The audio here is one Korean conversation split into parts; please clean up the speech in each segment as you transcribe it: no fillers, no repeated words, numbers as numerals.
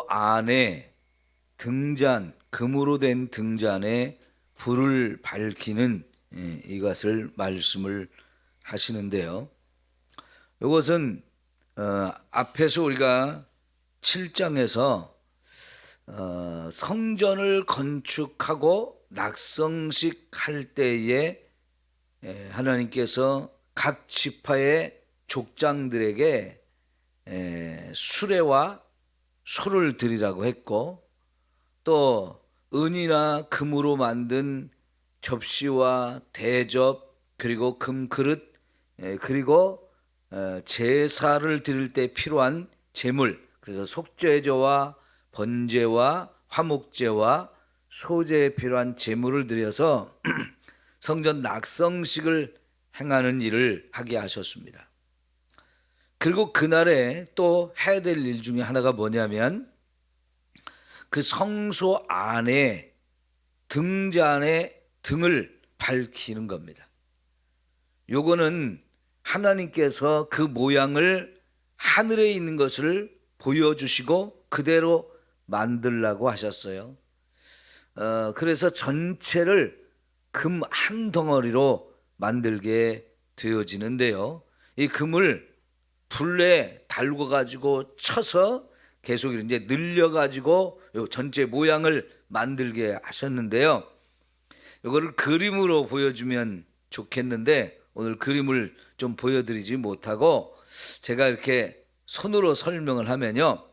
안에 등잔, 금으로 된 등잔에 불을 밝히는 이것을 말씀을 하시는데요. 이것은 앞에서 우리가 7장에서 성전을 건축하고 낙성식 할 때에 하나님께서 각 지파의 족장들에게 수레와 소를 드리라고 했고, 또 은이나 금으로 만든 접시와 대접, 그리고 금그릇, 그리고 제사를 드릴 때 필요한 제물, 그래서 속죄제와 번제와 화목제와 소제에 필요한 제물을 드려서 성전 낙성식을 행하는 일을 하게 하셨습니다. 그리고 그날에 또 해야 될 일 중에 하나가 뭐냐면, 그 성소 안에 등잔에 등을 밝히는 겁니다. 요거는 하나님께서 그 모양을 하늘에 있는 것을 보여주시고 그대로 만들라고 하셨어요. 그래서 전체를 금 한 덩어리로 만들게 되어지는데요. 이 금을 불에 달궈 가지고 쳐서 계속 이제 늘려 가지고 전체 모양을 만들게 하셨는데요. 이거를 그림으로 보여주면 좋겠는데 오늘 그림을 좀 보여드리지 못하고 제가 이렇게 손으로 설명을 하면요,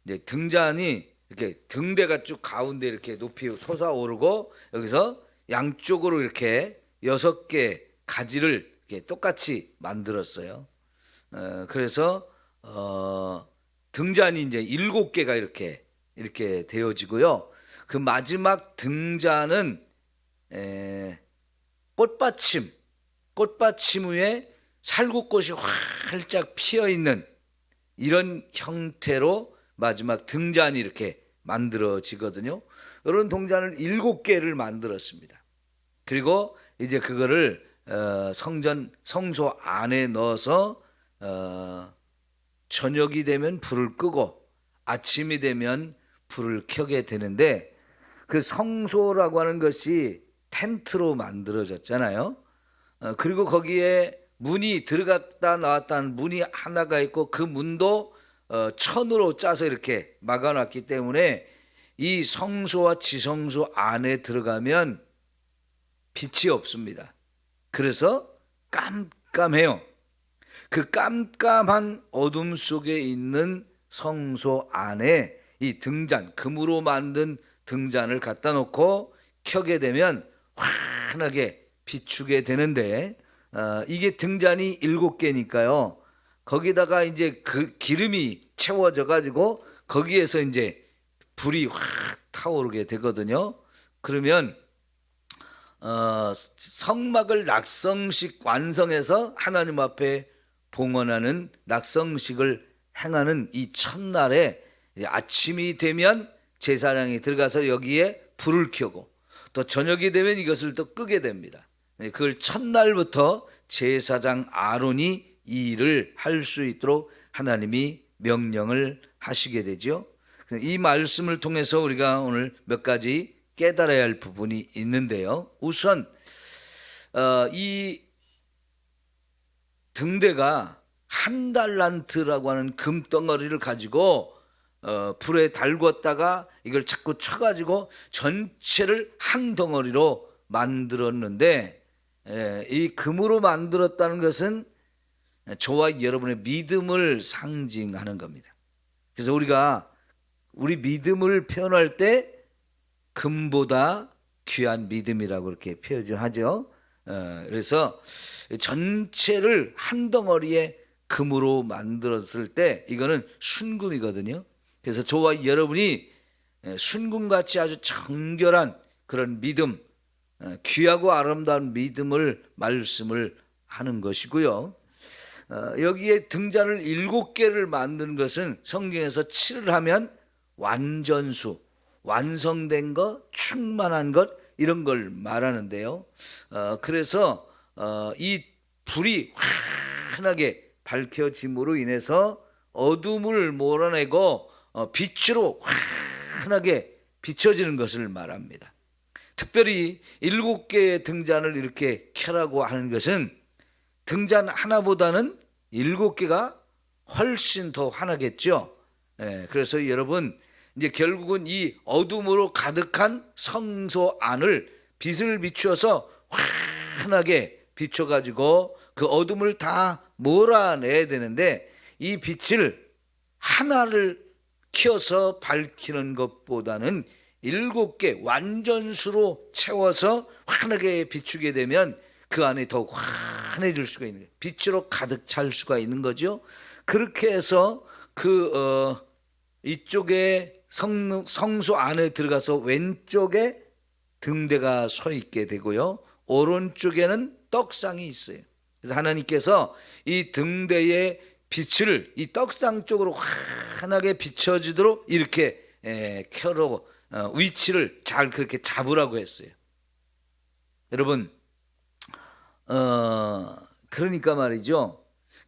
이제 등잔이 이렇게 등대가 쭉 가운데 이렇게 높이 솟아오르고, 여기서 양쪽으로 이렇게 6개 가지를 이렇게 똑같이 만들었어요. 그래서 등잔이 이제 7개가 이렇게 되어지고요. 그 마지막 등잔은 꽃받침 위에 살구꽃이 활짝 피어 있는 이런 형태로 마지막 등잔이 이렇게 만들어지거든요. 이런 동잔을 7개를 만들었습니다. 그리고 이제 그거를 성소 안에 넣어서 저녁이 되면 불을 끄고 아침이 되면 불을 켜게 되는데, 그 성소라고 하는 것이 텐트로 만들어졌잖아요. 그리고 거기에 문이 들어갔다 나왔다는 문이 하나가 있고, 그 문도 천으로 짜서 이렇게 막아놨기 때문에 이 성소와 지성소 안에 들어가면 빛이 없습니다. 그래서 깜깜해요. 그 깜깜한 어둠 속에 있는 성소 안에 이 등잔, 금으로 만든 등잔을 갖다 놓고 켜게 되면 환하게 비추게 되는데, 이게 등잔이 7개니까요. 거기다가 이제 그 기름이 채워져 가지고 거기에서 이제 불이 확 타오르게 되거든요. 그러면 성막을 낙성식 완성해서 하나님 앞에 봉헌하는 낙성식을 행하는 이 첫날에 아침이 되면 제사장이 들어가서 여기에 불을 켜고, 또 저녁이 되면 이것을 또 끄게 됩니다. 그걸 첫날부터 제사장 아론이 이 일을 할 수 있도록 하나님이 명령을 하시게 되죠. 이 말씀을 통해서 우리가 오늘 몇 가지 깨달아야 할 부분이 있는데요. 우선 이 등대가 한 달란트라고 하는 금덩어리를 가지고 불에 달궜다가 이걸 자꾸 쳐가지고 전체를 한 덩어리로 만들었는데, 이 금으로 만들었다는 것은 저와 여러분의 믿음을 상징하는 겁니다. 그래서 우리가 우리 믿음을 표현할 때 금보다 귀한 믿음이라고 이렇게 표현하죠. 그래서 전체를 한 덩어리에 금으로 만들었을 때 이거는 순금이거든요. 그래서 저와 여러분이 순금같이 아주 정결한 그런 믿음, 귀하고 아름다운 믿음을 말씀을 하는 것이고요. 여기에 등잔을 7개를 만든 것은 성경에서 7을 하면 완전수, 완성된 것, 충만한 것, 이런 걸 말하는데요. 그래서 이 불이 환하게 밝혀짐으로 인해서 어둠을 몰아내고 빛으로 환하게 비춰지는 것을 말합니다. 특별히 7개의 등잔을 이렇게 켜라고 하는 것은 등잔 하나보다는 7개가 훨씬 더 환하겠죠. 그래서 여러분, 이제 결국은 이 어둠으로 가득한 성소 안을 빛을 비추어서 환하게 비춰가지고 그 어둠을 다 몰아내야 되는데, 이 빛을 하나를 켜서 밝히는 것보다는 7개 완전수로 채워서 환하게 비추게 되면 그 안에 더욱 환해질 수가 있는 거예요. 빛으로 가득 찰 수가 있는 거죠. 그렇게 해서 이쪽에 성소 안에 들어가서 왼쪽에 등대가 서 있게 되고요, 오른쪽에는 떡상이 있어요. 그래서 하나님께서 이 등대의 빛을 이 떡상 쪽으로 환하게 비춰지도록 이렇게 켜로 위치를 잘 그렇게 잡으라고 했어요. 여러분, 그러니까 말이죠,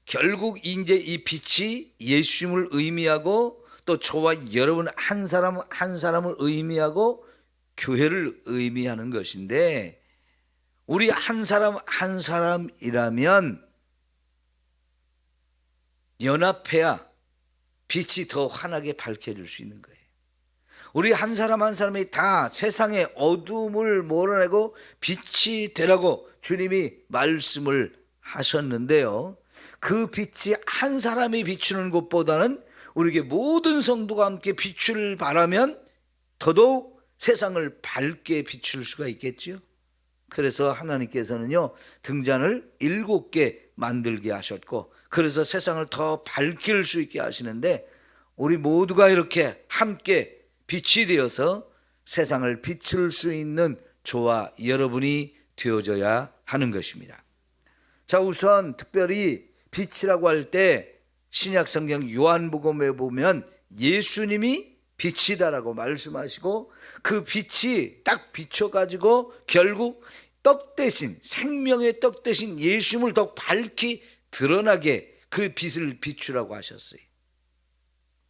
결국 이제 이 빛이 예수님을 의미하고 또 저와 여러분 한 사람 한 사람을 의미하고 교회를 의미하는 것인데, 우리 한 사람 한 사람이라면 연합해야 빛이 더 환하게 밝혀질 수 있는 거예요. 우리 한 사람 한 사람이 다 세상의 어둠을 몰아내고 빛이 되라고 주님이 말씀을 하셨는데요, 그 빛이 한 사람이 비추는 것보다는 우리에게 모든 성도가 함께 빛을 발하면 더더욱 세상을 밝게 비출 수가 있겠죠. 그래서 하나님께서는요, 등잔을 7개 만들게 하셨고, 그래서 세상을 더 밝힐 수 있게 하시는데, 우리 모두가 이렇게 함께 빛이 되어서 세상을 비출 수 있는 저와 여러분이 되어져야 하는 것입니다. 자, 우선 특별히 빛이라고 할 때 신약 성경 요한복음에 보면 예수님이 빛이다라고 말씀하시고, 그 빛이 딱 비춰가지고 결국 떡 대신, 생명의 떡 대신 예수님을 더 밝히 드러나게 그 빛을 비추라고 하셨어요.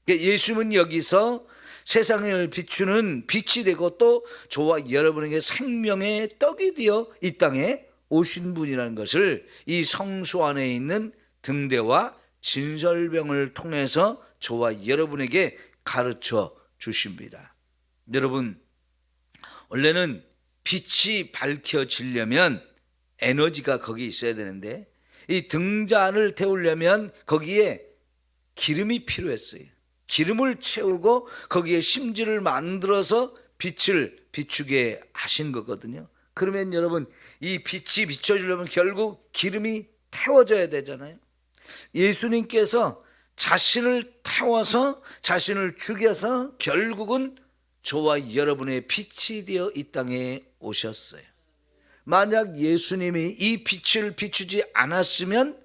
예수님은 여기서 세상을 비추는 빛이 되고 또 저와 여러분에게 생명의 떡이 되어 이 땅에 오신 분이라는 것을 이 성소 안에 있는 등대와 진설병을 통해서 저와 여러분에게 가르쳐 주십니다. 여러분, 원래는 빛이 밝혀지려면 에너지가 거기 있어야 되는데, 이 등잔을 태우려면 거기에 기름이 필요했어요. 기름을 채우고 거기에 심지를 만들어서 빛을 비추게 하신 거거든요. 그러면 여러분, 이 빛이 비춰지려면 결국 기름이 태워져야 되잖아요. 예수님께서 자신을 태워서 자신을 죽여서 결국은 저와 여러분의 빛이 되어 이 땅에 오셨어요. 만약 예수님이 이 빛을 비추지 않았으면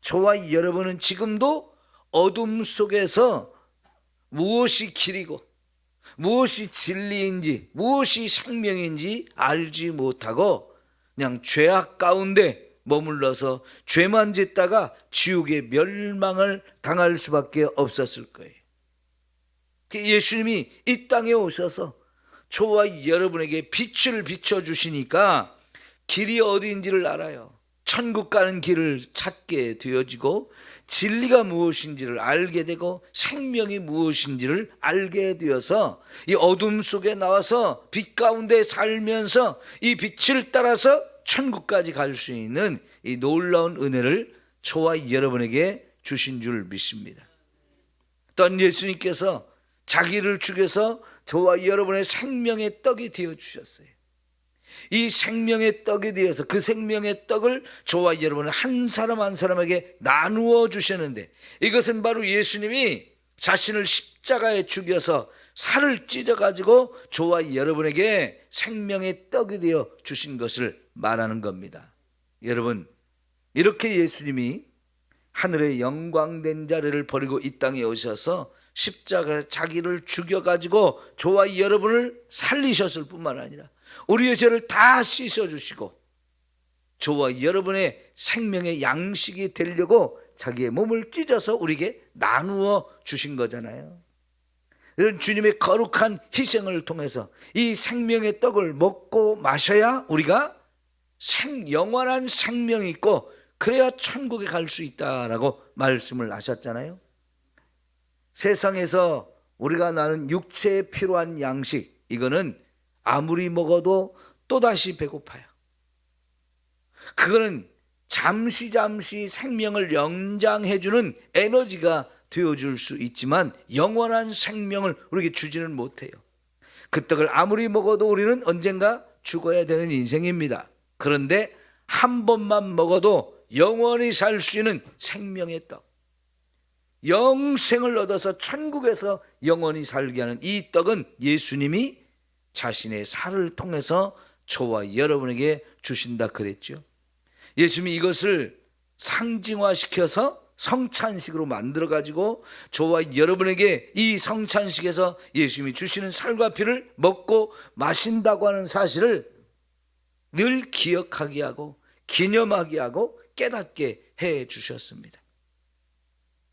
저와 여러분은 지금도 어둠 속에서 무엇이 길이고 무엇이 진리인지 무엇이 생명인지 알지 못하고 그냥 죄악 가운데 머물러서 죄만 짓다가 지옥의 멸망을 당할 수밖에 없었을 거예요. 예수님이 이 땅에 오셔서 저와 여러분에게 빛을 비춰주시니까 길이 어디인지를 알아요. 천국 가는 길을 찾게 되어지고 진리가 무엇인지를 알게 되고 생명이 무엇인지를 알게 되어서 이 어둠 속에 나와서 빛 가운데 살면서 이 빛을 따라서 천국까지 갈 수 있는 이 놀라운 은혜를 저와 여러분에게 주신 줄 믿습니다. 또한 예수님께서 자기를 죽여서 저와 여러분의 생명의 떡이 되어 주셨어요. 이 생명의 떡에 대해서 그 생명의 떡을 저와 여러분은 한 사람 한 사람에게 나누어 주셨는데, 이것은 바로 예수님이 자신을 십자가에 죽여서 살을 찢어가지고 저와 여러분에게 생명의 떡이 되어 주신 것을 말하는 겁니다. 여러분, 이렇게 예수님이 하늘의 영광된 자리를 버리고 이 땅에 오셔서 십자가에 자기를 죽여가지고 저와 여러분을 살리셨을 뿐만 아니라 우리의 죄를 다 씻어주시고 저와 여러분의 생명의 양식이 되려고 자기의 몸을 찢어서 우리에게 나누어 주신 거잖아요. 이런 주님의 거룩한 희생을 통해서 이 생명의 떡을 먹고 마셔야 우리가 영원한 생명이 있고 그래야 천국에 갈 수 있다라고 말씀을 하셨잖아요. 세상에서 우리가 나는 육체에 필요한 양식, 이거는 아무리 먹어도 또다시 배고파요. 그거는 잠시 생명을 연장해주는 에너지가 되어줄 수 있지만 영원한 생명을 우리에게 주지는 못해요. 그 떡을 아무리 먹어도 우리는 언젠가 죽어야 되는 인생입니다. 그런데 한 번만 먹어도 영원히 살 수 있는 생명의 떡, 영생을 얻어서 천국에서 영원히 살게 하는 이 떡은 예수님이 자신의 살을 통해서 저와 여러분에게 주신다 그랬죠. 예수님이 이것을 상징화시켜서 성찬식으로 만들어가지고 저와 여러분에게 이 성찬식에서 예수님이 주시는 살과 피를 먹고 마신다고 하는 사실을 늘 기억하게 하고 기념하게 하고 깨닫게 해 주셨습니다.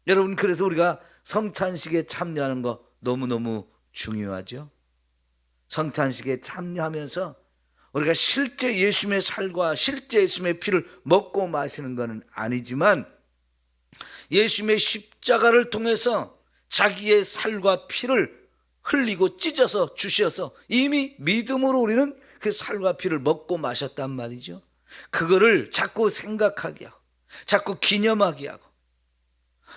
여러분, 그래서 우리가 성찬식에 참여하는 거 너무너무 중요하죠. 성찬식에 참여하면서 우리가 실제 예수님의 살과 실제 예수님의 피를 먹고 마시는 것은 아니지만 예수님의 십자가를 통해서 자기의 살과 피를 흘리고 찢어서 주셔서 이미 믿음으로 우리는 그 살과 피를 먹고 마셨단 말이죠. 그거를 자꾸 생각하게 하고 자꾸 기념하게 하고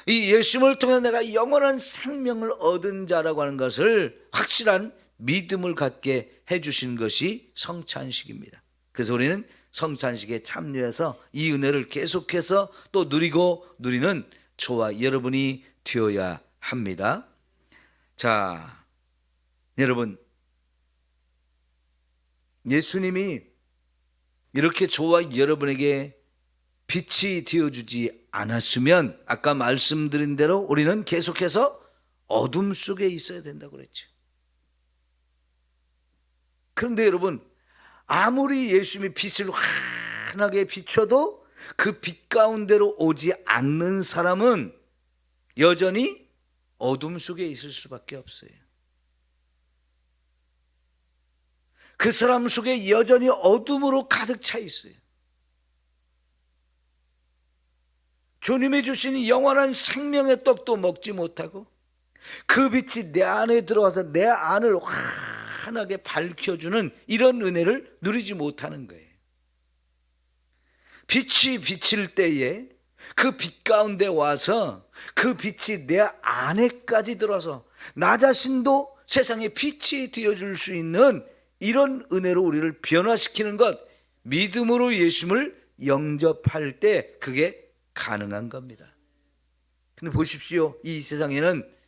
이 예수님을 통해 내가 영원한 생명을 얻은 자라고 하는 것을 확실한 믿음을 갖게 해주신 것이 성찬식입니다. 그래서 우리는 성찬식에 참여해서 이 은혜를 계속해서 또 누리고 누리는 저와 여러분이 되어야 합니다. 자, 여러분, 예수님이 이렇게 저와 여러분에게 빛이 되어주지 않았으면 아까 말씀드린 대로 우리는 계속해서 어둠 속에 있어야 된다고 그랬죠. 그런데 여러분, 아무리 예수님이 빛을 환하게 비춰도 그 빛 가운데로 오지 않는 사람은 여전히 어둠 속에 있을 수밖에 없어요. 그 사람 속에 여전히 어둠으로 가득 차 있어요. 주님이 주신 영원한 생명의 떡도 먹지 못하고 그 빛이 내 안에 들어와서 내 안을 환하게 밝혀주는 이런 은혜를 누리지 못하는 거예요. 빛이 비칠 때에 그 빛 가운데 와서 그 빛이 내 안에까지 들어와서 나 자신도 세상에 빛이 되어줄 수 있는 이런 은혜로 우리를 변화시키는 것, 믿음으로 예수님을 영접할 때 그게 가능한 겁니다. 근데 보십시오, 이 세상에는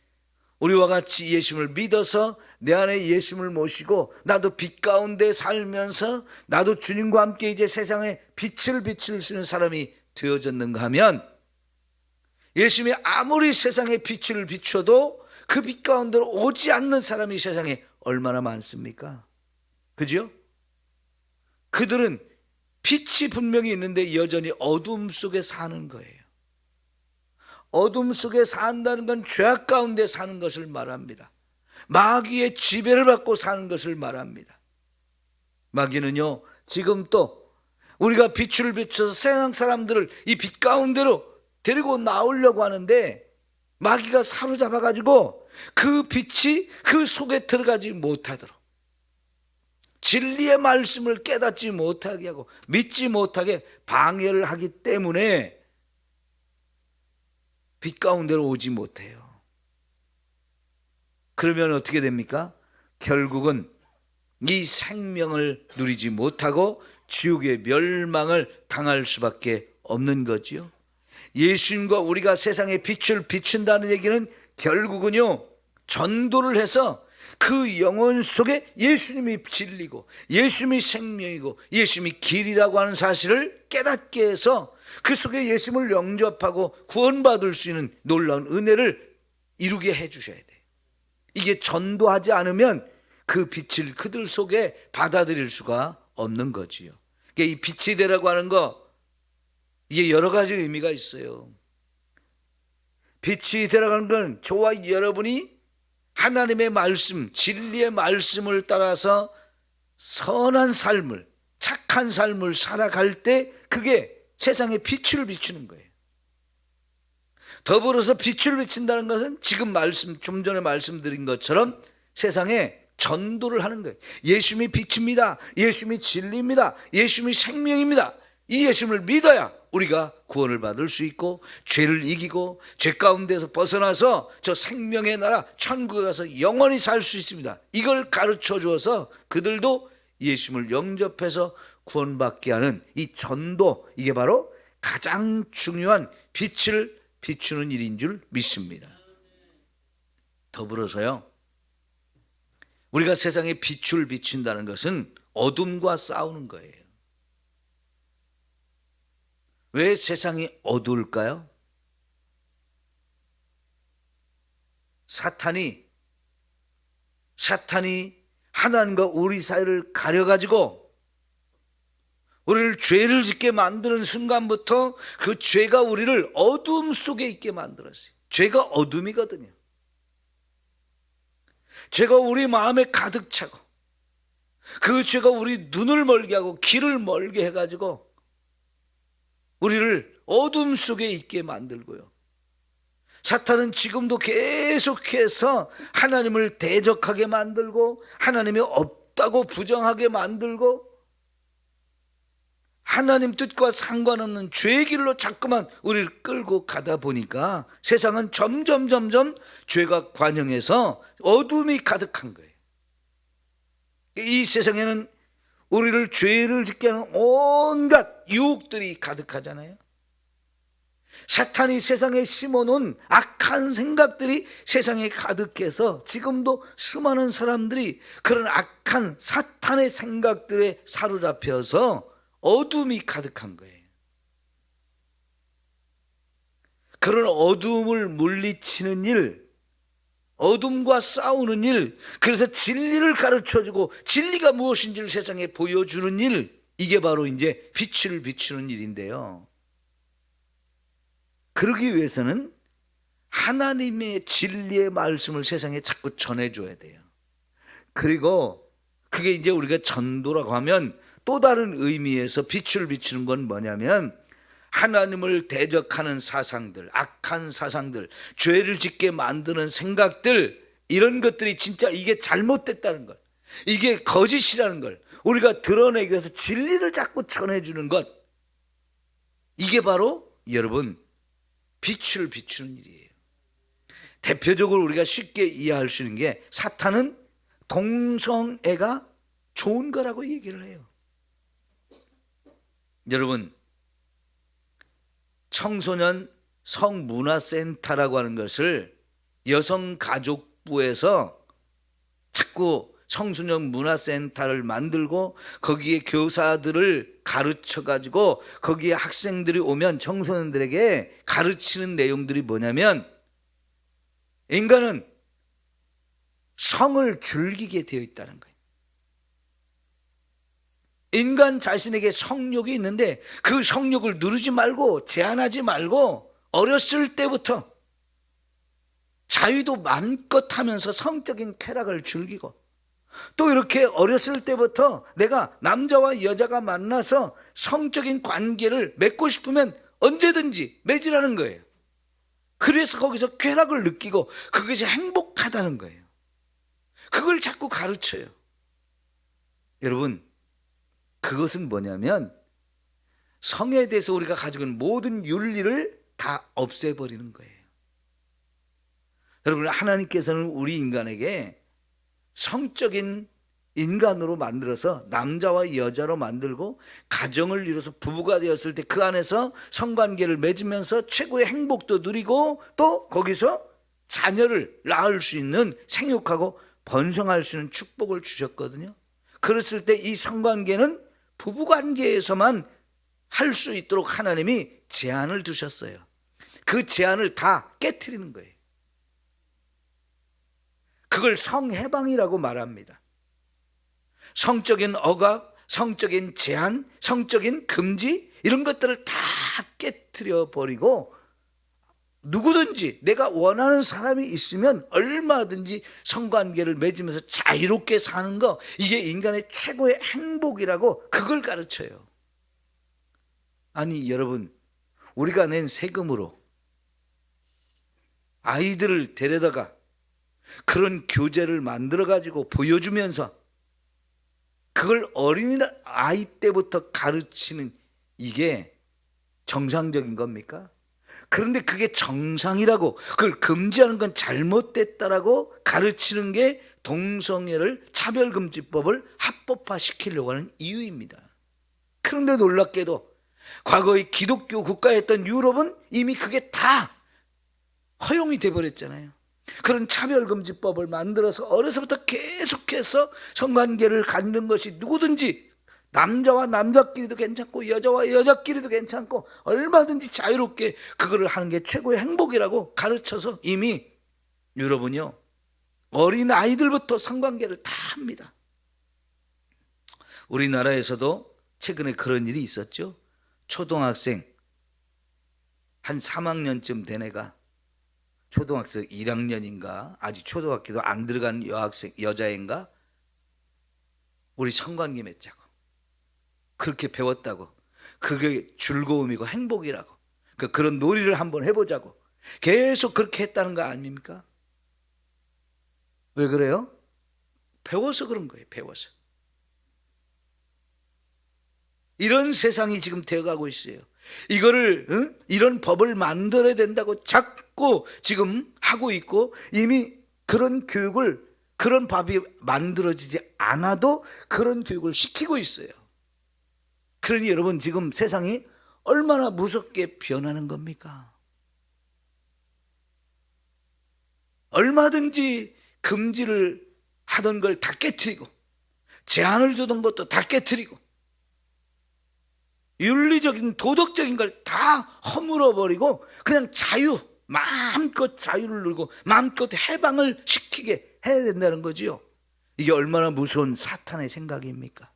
우리와 같이 예수님을 믿어서 내 안에 예수님을 모시고 나도 빛 가운데 살면서 나도 주님과 함께 이제 세상에 빛을 비출 수 있는 사람이 되어졌는가 하면 예수님이 아무리 세상에 빛을 비춰도 그 빛 가운데로 오지 않는 사람이 세상에 얼마나 많습니까? 그죠? 그들은 빛이 분명히 있는데 여전히 어둠 속에 사는 거예요. 어둠 속에 산다는 건 죄악 가운데 사는 것을 말합니다. 마귀의 지배를 받고 사는 것을 말합니다. 마귀는요, 지금 또 우리가 빛을 비춰서 세상 사람들을 이 빛 가운데로 데리고 나오려고 하는데 마귀가 사로잡아가지고 그 빛이 그 속에 들어가지 못하도록 진리의 말씀을 깨닫지 못하게 하고 믿지 못하게 방해를 하기 때문에 빛 가운데로 오지 못해요. 그러면 어떻게 됩니까? 결국은 이 생명을 누리지 못하고 지옥의 멸망을 당할 수밖에 없는 거지요. 예수님과 우리가 세상에 빛을 비춘다는 얘기는 결국은요, 전도를 해서 그 영혼 속에 예수님이 진리고 예수님이 생명이고 예수님이 길이라고 하는 사실을 깨닫게 해서 그 속에 예수님을 영접하고 구원받을 수 있는 놀라운 은혜를 이루게 해주셔야 돼요. 이게 전도하지 않으면 그 빛을 그들 속에 받아들일 수가 없는 거지요. 이 빛이 되라고 하는 거, 이게 여러 가지 의미가 있어요. 빛이 되라고 하는 건 저와 여러분이 하나님의 말씀, 진리의 말씀을 따라서 선한 삶을, 착한 삶을 살아갈 때 그게 세상에 빛을 비추는 거예요. 더불어서 빛을 비춘다는 것은 지금 좀 전에 말씀드린 것처럼 세상에 전도를 하는 거예요. 예수님이 빛입니다. 예수님이 진리입니다. 예수님이 생명입니다. 이 예수님을 믿어야 우리가 구원을 받을 수 있고 죄를 이기고 죄 가운데서 벗어나서 저 생명의 나라 천국에 가서 영원히 살 수 있습니다. 이걸 가르쳐 주어서 그들도 예수님을 영접해서 구원받게 하는 이 전도, 이게 바로 가장 중요한 빛을 비추는 일인 줄 믿습니다. 더불어서요, 우리가 세상에 빛을 비춘다는 것은 어둠과 싸우는 거예요. 왜 세상이 어두울까요? 사탄이 하나님과 우리 사이를 가려가지고 우리를 죄를 짓게 만드는 순간부터 그 죄가 우리를 어둠 속에 있게 만들었어요. 죄가 어둠이거든요. 죄가 우리 마음에 가득 차고 그 죄가 우리 눈을 멀게 하고 귀를 멀게 해가지고 우리를 어둠 속에 있게 만들고요. 사탄은 지금도 계속해서 하나님을 대적하게 만들고 하나님이 없다고 부정하게 만들고 하나님 뜻과 상관없는 죄의 길로 자꾸만 우리를 끌고 가다 보니까 세상은 점점 죄가 관영해서 어둠이 가득한 거예요. 이 세상에는 우리를 죄를 짓게 하는 온갖 유혹들이 가득하잖아요. 사탄이 세상에 심어놓은 악한 생각들이 세상에 가득해서 지금도 수많은 사람들이 그런 악한 사탄의 생각들에 사로잡혀서 어둠이 가득한 거예요. 그런 어둠을 물리치는 일, 어둠과 싸우는 일, 그래서 진리를 가르쳐주고 진리가 무엇인지를 세상에 보여주는 일, 이게 바로 이제 빛을 비추는 일인데요. 그러기 위해서는 하나님의 진리의 말씀을 세상에 자꾸 전해줘야 돼요. 그리고 그게 이제 우리가 전도라고 하면 또 다른 의미에서 빛을 비추는 건 뭐냐면 하나님을 대적하는 사상들, 악한 사상들, 죄를 짓게 만드는 생각들, 이런 것들이 진짜 이게 잘못됐다는 것, 이게 거짓이라는 걸 우리가 드러내기 위해서 진리를 자꾸 전해주는 것, 이게 바로 여러분 빛을 비추는 일이에요. 대표적으로 우리가 쉽게 이해할 수 있는 게 사탄은 동성애가 좋은 거라고 얘기를 해요. 여러분, 청소년 성문화센터라고 하는 것을 여성가족부에서 자꾸 청소년 문화센터를 만들고 거기에 교사들을 가르쳐가지고 거기에 학생들이 오면 청소년들에게 가르치는 내용들이 뭐냐면 인간은 성을 즐기게 되어 있다는 거예요. 인간 자신에게 성욕이 있는데 그 성욕을 누르지 말고 제한하지 말고 어렸을 때부터 자유도 마음껏 하면서 성적인 쾌락을 즐기고 또 이렇게 어렸을 때부터 내가 남자와 여자가 만나서 성적인 관계를 맺고 싶으면 언제든지 맺으라는 거예요. 그래서 거기서 쾌락을 느끼고 그것이 행복하다는 거예요. 그걸 자꾸 가르쳐요. 여러분, 그것은 뭐냐면 성에 대해서 우리가 가지고 있는 모든 윤리를 다 없애버리는 거예요. 여러분, 하나님께서는 우리 인간에게 성적인 인간으로 만들어서 남자와 여자로 만들고 가정을 이뤄서 부부가 되었을 때 그 안에서 성관계를 맺으면서 최고의 행복도 누리고 또 거기서 자녀를 낳을 수 있는 생육하고 번성할 수 있는 축복을 주셨거든요. 그랬을 때 이 성관계는 부부관계에서만 할 수 있도록 하나님이 제한을 두셨어요. 그 제한을 다 깨트리는 거예요. 그걸 성해방이라고 말합니다. 성적인 억압, 성적인 제한, 성적인 금지 이런 것들을 다 깨트려 버리고 누구든지 내가 원하는 사람이 있으면 얼마든지 성관계를 맺으면서 자유롭게 사는 거, 이게 인간의 최고의 행복이라고 그걸 가르쳐요. 아니 여러분, 우리가 낸 세금으로 아이들을 데려다가 그런 교재를 만들어 가지고 보여주면서 그걸 어린아이 때부터 가르치는, 이게 정상적인 겁니까? 그런데 그게 정상이라고, 그걸 금지하는 건 잘못됐다라고 가르치는 게 동성애를, 차별금지법을 합법화시키려고 하는 이유입니다. 그런데 놀랍게도 과거의 기독교 국가였던 유럽은 이미 그게 다 허용이 돼버렸잖아요. 그런 차별금지법을 만들어서 어려서부터 계속해서 성관계를 갖는 것이 누구든지, 남자와 남자끼리도 괜찮고 여자와 여자끼리도 괜찮고 얼마든지 자유롭게 그거를 하는 게 최고의 행복이라고 가르쳐서 이미 유럽은요, 어린 아이들부터 성관계를 다 합니다. 우리나라에서도 최근에 그런 일이 있었죠. 초등학생 한 3학년쯤 된 애가, 초등학생 1학년인가 아직 초등학교도 안 들어간 여자애인가, 우리 성관계 맺자고 그렇게 배웠다고, 그게 즐거움이고 행복이라고, 그런 놀이를 한번 해보자고 계속 그렇게 했다는 거 아닙니까? 왜 그래요? 배워서 그런 거예요. 배워서. 이런 세상이 지금 되어가고 있어요. 이거를 이런 법을 만들어야 된다고 자꾸 지금 하고 있고, 이미 그런 교육을, 그런 법이 만들어지지 않아도 그런 교육을 시키고 있어요. 그러니 여러분, 지금 세상이 얼마나 무섭게 변하는 겁니까? 얼마든지 금지를 하던 걸 다 깨트리고, 제한을 두던 것도 다 깨트리고, 윤리적인 도덕적인 걸 다 허물어버리고 그냥 자유, 마음껏 자유를 누리고 마음껏 해방을 시키게 해야 된다는 거지요. 이게 얼마나 무서운 사탄의 생각입니까?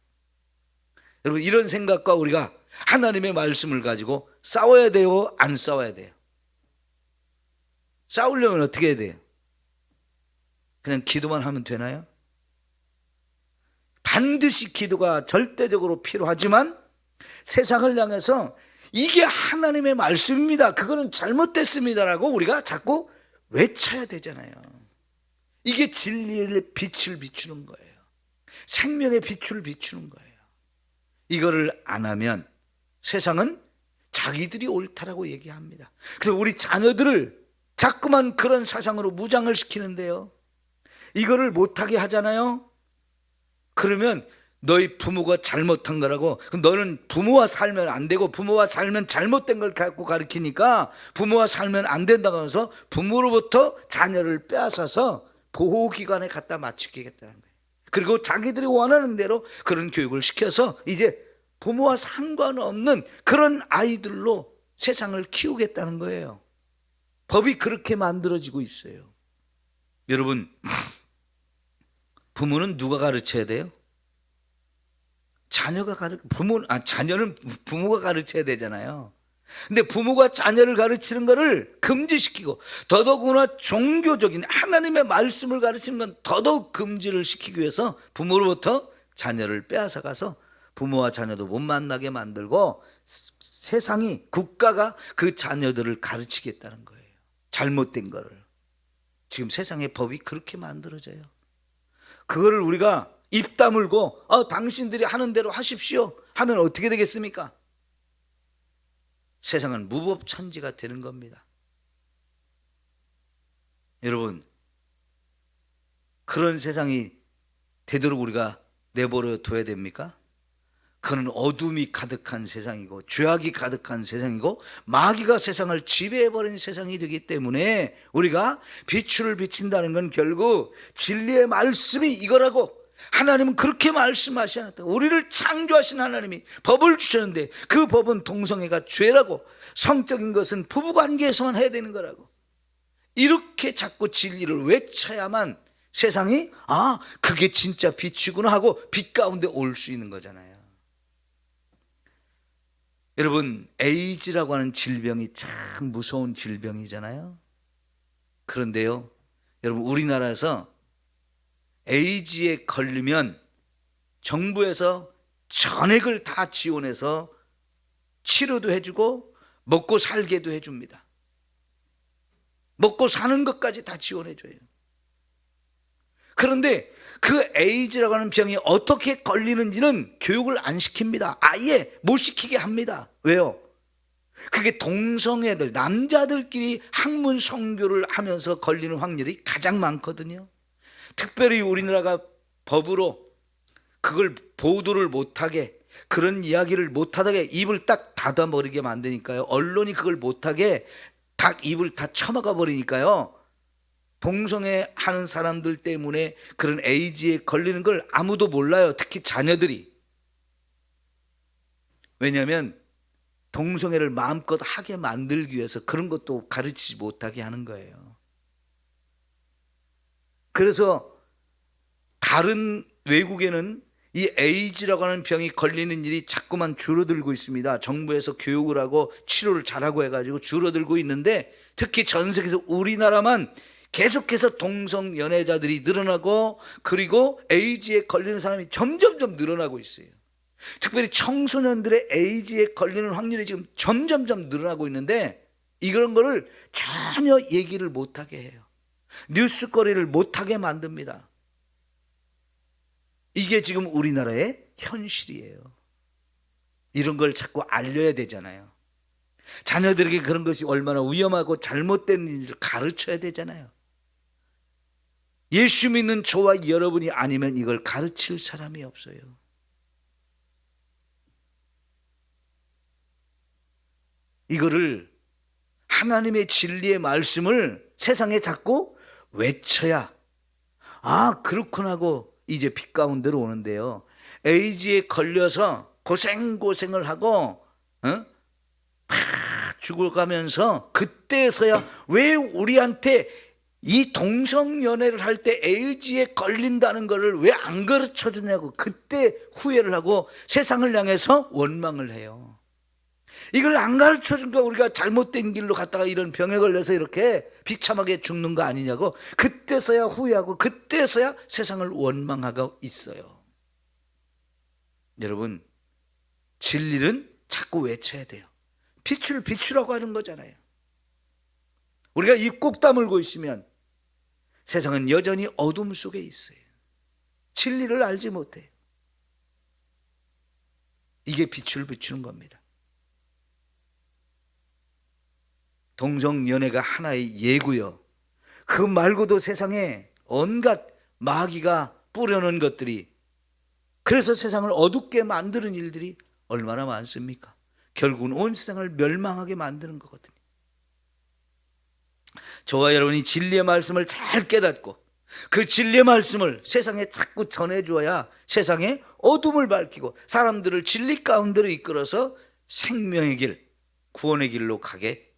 여러분, 이런 생각과 우리가 하나님의 말씀을 가지고 싸워야 돼요? 안 싸워야 돼요? 싸우려면 어떻게 해야 돼요? 그냥 기도만 하면 되나요? 반드시 기도가 절대적으로 필요하지만 세상을 향해서 이게 하나님의 말씀입니다, 그거는 잘못됐습니다라고 우리가 자꾸 외쳐야 되잖아요. 이게 진리의 빛을 비추는 거예요. 생명의 빛을 비추는 거예요. 이거를 안 하면 세상은 자기들이 옳다라고 얘기합니다. 그래서 우리 자녀들을 자꾸만 그런 사상으로 무장을 시키는데요, 이거를 못하게 하잖아요. 그러면 너희 부모가 잘못한 거라고, 너는 부모와 살면 안 되고 부모와 살면 잘못된 걸 갖고 가르치니까 부모와 살면 안 된다고 하면서 부모로부터 자녀를 빼앗아서 보호기관에 갖다 맞추겠다는 거예요. 그리고 자기들이 원하는 대로 그런 교육을 시켜서 이제 부모와 상관없는 그런 아이들로 세상을 키우겠다는 거예요. 법이 그렇게 만들어지고 있어요. 여러분, 부모는 누가 가르쳐야 돼요? 자녀는 부모가 가르쳐야 되잖아요. 근데 부모가 자녀를 가르치는 것을 금지시키고, 더더구나 종교적인 하나님의 말씀을 가르치는 건 더더욱 금지를 시키기 위해서 부모로부터 자녀를 빼앗아 가서 부모와 자녀도 못 만나게 만들고, 세상이, 국가가 그 자녀들을 가르치겠다는 거예요. 잘못된 거를. 지금 세상의 법이 그렇게 만들어져요. 그거를 우리가 입 다물고 당신들이 하는 대로 하십시오 하면 어떻게 되겠습니까? 세상은 무법천지가 되는 겁니다. 여러분, 그런 세상이 되도록 우리가 내버려 둬야 됩니까? 그는 어둠이 가득한 세상이고 죄악이 가득한 세상이고 마귀가 세상을 지배해버린 세상이 되기 때문에 우리가 빛을 비친다는 건 결국 진리의 말씀이 이거라고, 하나님은 그렇게 말씀하셨다. 우리를 창조하신 하나님이 법을 주셨는데 그 법은 동성애가 죄라고, 성적인 것은 부부관계에서만 해야 되는 거라고, 이렇게 자꾸 진리를 외쳐야만 세상이 그게 진짜 빛이구나 하고 빛 가운데 올 수 있는 거잖아요. 여러분, 에이즈라고 하는 질병이 참 무서운 질병이잖아요. 그런데요, 여러분, 우리나라에서 에이즈에 걸리면 정부에서 전액을 다 지원해서 치료도 해주고 먹고 살게도 해줍니다. 먹고 사는 것까지 다 지원해줘요. 그런데 그 에이즈라고 하는 병이 어떻게 걸리는지는 교육을 안 시킵니다. 아예 못 시키게 합니다. 왜요? 그게 동성애들, 남자들끼리 학문 성교를 하면서 걸리는 확률이 가장 많거든요. 특별히 우리나라가 법으로 그걸 보도를 못하게, 그런 이야기를 못하게 입을 딱 닫아버리게 만드니까요. 언론이 그걸 못하게 딱 입을 다 처막아 버리니까요. 동성애 하는 사람들 때문에 그런 에이즈에 걸리는 걸 아무도 몰라요. 특히 자녀들이. 왜냐하면 동성애를 마음껏 하게 만들기 위해서 그런 것도 가르치지 못하게 하는 거예요. 그래서 다른 외국에는 이 에이즈라고 하는 병이 걸리는 일이 자꾸만 줄어들고 있습니다. 정부에서 교육을 하고 치료를 잘하고 해가지고 줄어들고 있는데, 특히 전 세계에서 우리나라만 계속해서 동성 연애자들이 늘어나고, 그리고 에이즈에 걸리는 사람이 점점점 늘어나고 있어요. 특별히 청소년들의 에이즈에 걸리는 확률이 지금 점점점 늘어나고 있는데, 이런 거를 전혀 얘기를 못하게 해요. 뉴스거리를 못하게 만듭니다. 이게 지금 우리나라의 현실이에요. 이런 걸 자꾸 알려야 되잖아요. 자녀들에게 그런 것이 얼마나 위험하고 잘못된 일을 가르쳐야 되잖아요. 예수 믿는 저와 여러분이 아니면 이걸 가르칠 사람이 없어요. 이거를, 하나님의 진리의 말씀을 세상에 자꾸 외쳐야, 아, 그렇구나 하고 이제 빛 가운데로 오는데요. 에이즈에 걸려서 고생을 하고 막 죽어가면서, 그때서야 왜 우리한테 이 동성연애를 할 때 에이즈에 걸린다는 것을 왜 안 가르쳐 주냐고 그때 후회를 하고 세상을 향해서 원망을 해요. 이걸 안 가르쳐 주니까 우리가 잘못된 길로 갔다가 이런 병에 걸려서 이렇게 비참하게 죽는 거 아니냐고 그때서야 후회하고 그때서야 세상을 원망하고 있어요. 여러분, 진리는 자꾸 외쳐야 돼요. 빛을 비추라고 하는 거잖아요. 우리가 입 꼭 다물고 있으면 세상은 여전히 어둠 속에 있어요. 진리를 알지 못해요. 이게 빛을 비추는 겁니다. 동성연애가 하나의 예고요. 그 말고도 세상에 온갖 마귀가 뿌려놓은 것들이, 그래서 세상을 어둡게 만드는 일들이 얼마나 많습니까? 결국은 온 세상을 멸망하게 만드는 거거든요. 저와 여러분이 진리의 말씀을 잘 깨닫고 그 진리의 말씀을 세상에 자꾸 전해주어야 세상에 어둠을 밝히고 사람들을 진리 가운데로 이끌어서 생명의 길, 구원의 길로 가게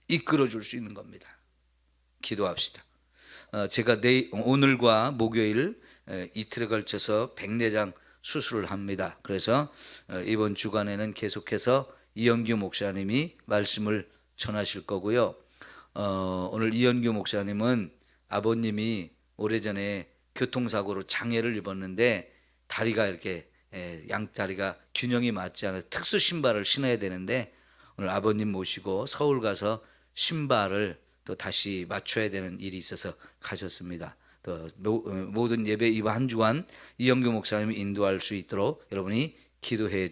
이끌어줄 수 있는 겁니다. 기도합시다. 제가 오늘과 목요일 이틀에 걸쳐서 백내장 수술을 합니다. 그래서 이번 주간에는 계속해서 이영규 목사님이 말씀을 전하실 거고요. 오늘 이영규 목사님은 아버님이 오래전에 교통사고로 장애를 입었는데 다리가 이렇게 양다리가 균형이 맞지 않아서 특수 신발을 신어야 되는데, 오늘 아버님 모시고 서울 가서 신발을 또 다시 맞춰야 되는 일이 있어서 가셨습니다. 또 모든 예배 이번 한 주간 이영규 목사님이 인도할 수 있도록 여러분이 기도해